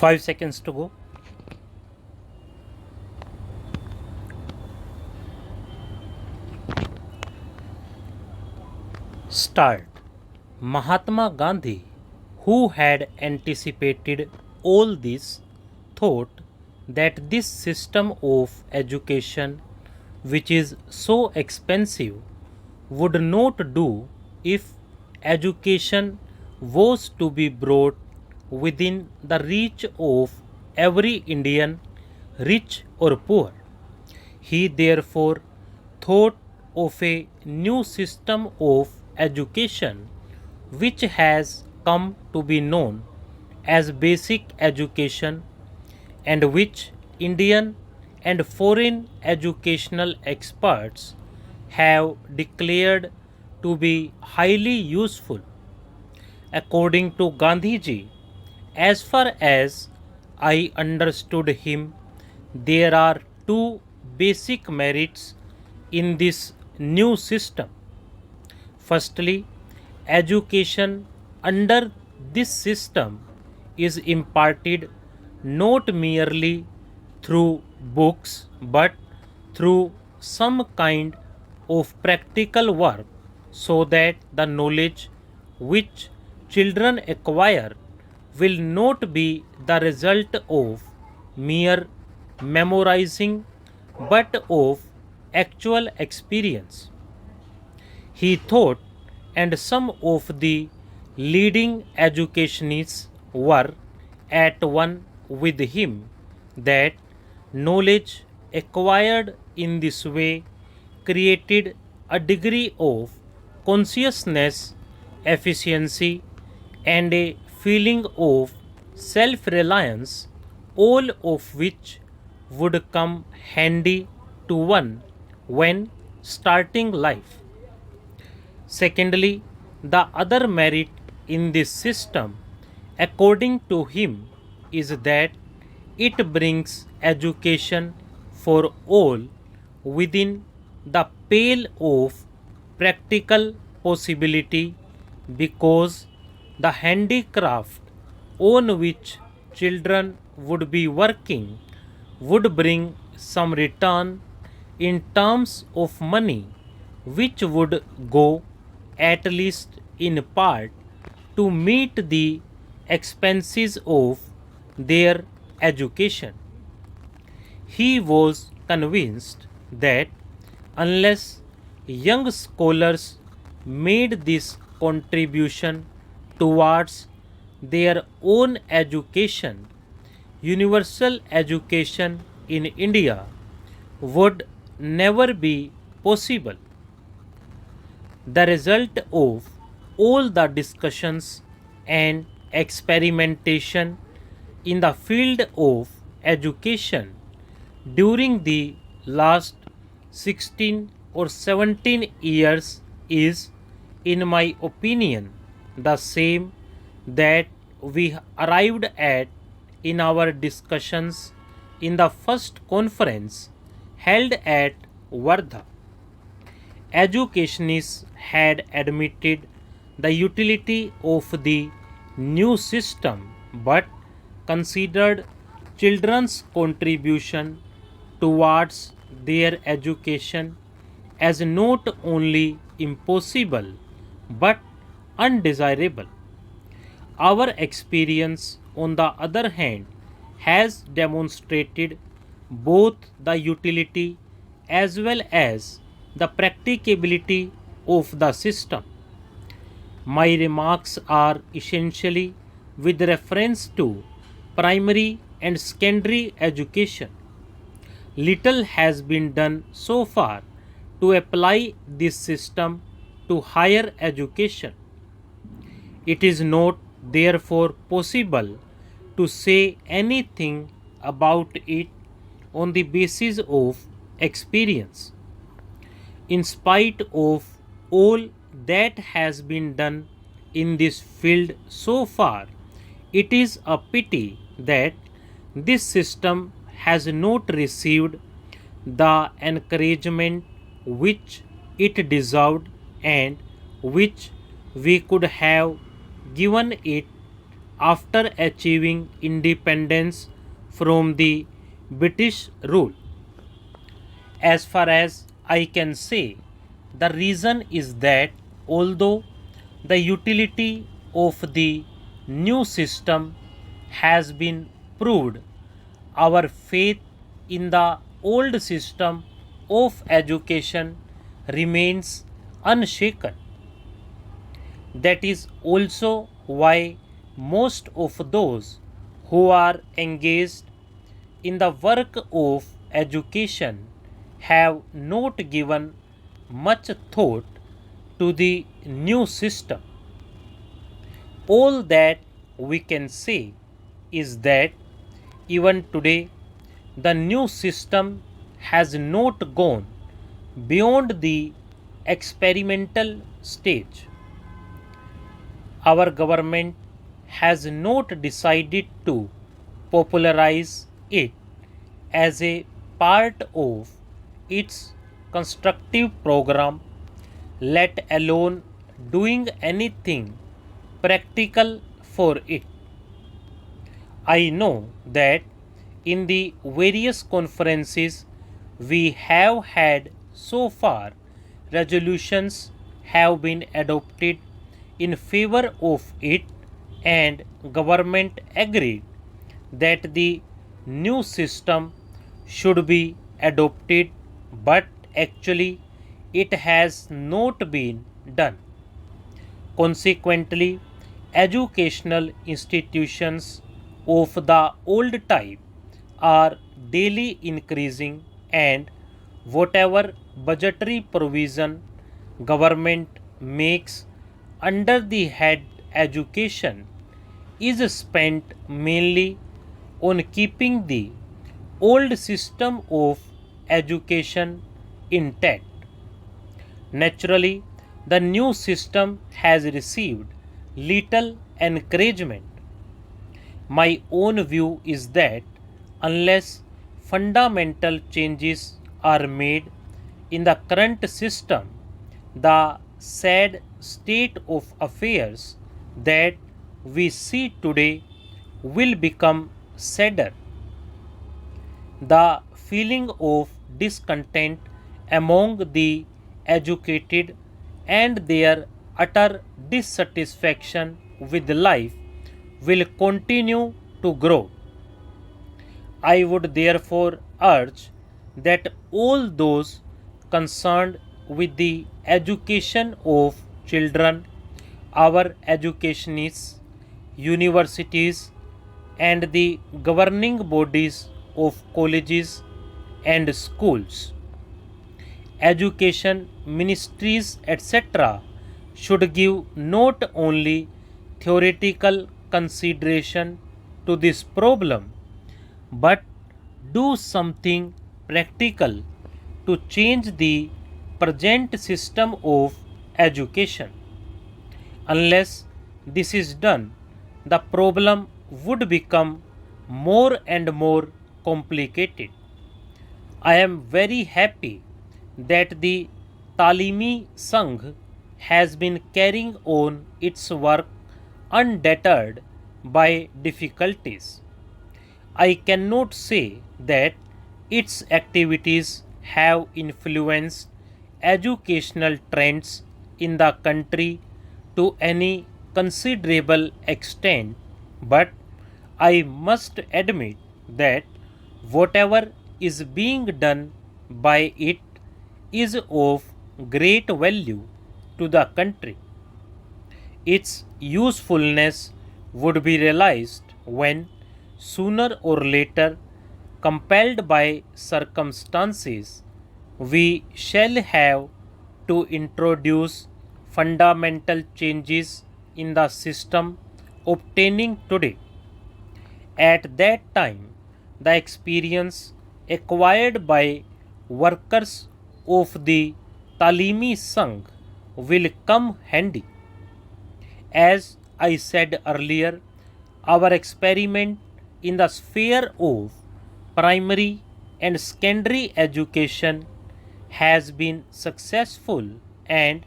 5 seconds to go. Start. Mahatma Gandhi, who had anticipated all this, thought that this system of education, which is so expensive, would not do if education was to be brought within the reach of every Indian, rich or poor. He therefore thought of a new system of education which has come to be known as basic education and which Indian and foreign educational experts have declared to be highly useful. According to Gandhiji, as far as I understood him, there are two basic merits in this new system. Firstly, education under this system is imparted not merely through books but through some kind of practical work, so that the knowledge which children acquire will not be the result of mere memorizing but of actual experience. He thought, and some of the leading educationists were at one with him, that knowledge acquired in this way created a degree of consciousness, efficiency, and a feeling of self reliance, all of which would come handy to one when starting life. Secondly, the other merit in this system, according to him, is that it brings education for all within the pale of practical possibility, because the handicraft on which children would be working would bring some return in terms of money, which would go, at least in part, to meet the expenses of their education. He was convinced that unless young scholars made this contribution towards their own education, universal education in India would never be possible. The result of all the discussions and experimentation in the field of education during the last 16 or 17 years is, in my opinion, the same that we arrived at in our discussions in the first conference held at Wardha. Educationists had admitted the utility of the new system but considered children's contribution towards their education as not only impossible but undesirable. Our experience, on the other hand, has demonstrated both the utility as well as the practicability of the system. My remarks are essentially with reference to primary and secondary education. Little has been done so far to apply this system to higher education. It is not therefore possible to say anything about it on the basis of experience. In spite of all that has been done in this field so far, it is a pity that this system has not received the encouragement which it deserved and which we could have given it after achieving independence from the British rule. As far as I can say, the reason is that although the utility of the new system has been proved, our faith in the old system of education remains unshaken. That is also why most of those who are engaged in the work of education have not given much thought to the new system. All that we can say is that even today the new system has not gone beyond the experimental stage. Our government has not decided to popularize it as a part of its constructive program, let alone doing anything practical for it. I know that in the various conferences we have had so far, resolutions have been adopted in favor of it, and government agreed that the new system should be adopted, but actually it has not been done. Consequently, educational institutions of the old type are daily increasing, and whatever budgetary provision government makes under the head education is spent mainly on keeping the old system of education intact. Naturally, the new system has received little encouragement. My own view is that unless fundamental changes are made in the current system, the sad state of affairs that we see today will become sadder. The feeling of discontent among the educated and their utter dissatisfaction with life will continue to grow. I would therefore urge that all those concerned with the education of children, our educationists, universities, and the governing bodies of colleges and schools, education ministries, etc., should give not only theoretical consideration to this problem but do something practical to change the present system of education. Unless this is done, the problem would become more and more complicated. I am very happy that the Talimi Sangh has been carrying on its work undeterred by difficulties. I cannot say that its activities have influenced educational trends in the country to any considerable extent, but I must admit that whatever is being done by it is of great value to the country. Its usefulness would be realized when, sooner or later, compelled by circumstances, we shall have to introduce fundamental changes in the system obtaining today. At that time, the experience acquired by workers of the Talimi Sangh will come handy. As I said earlier, our experiment in the sphere of primary and secondary education has been successful, and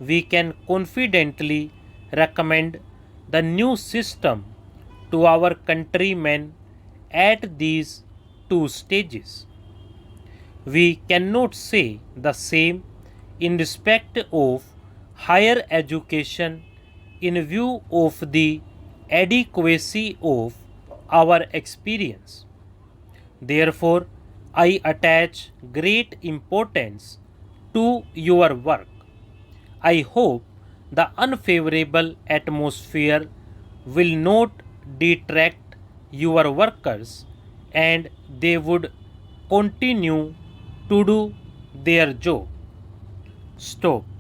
we can confidently recommend the new system to our countrymen at these two stages. We cannot say the same in respect of higher education in view of the adequacy of our experience. Therefore, I attach great importance to your work. I hope the unfavorable atmosphere will not detract your workers and they would continue to do their job. Stop.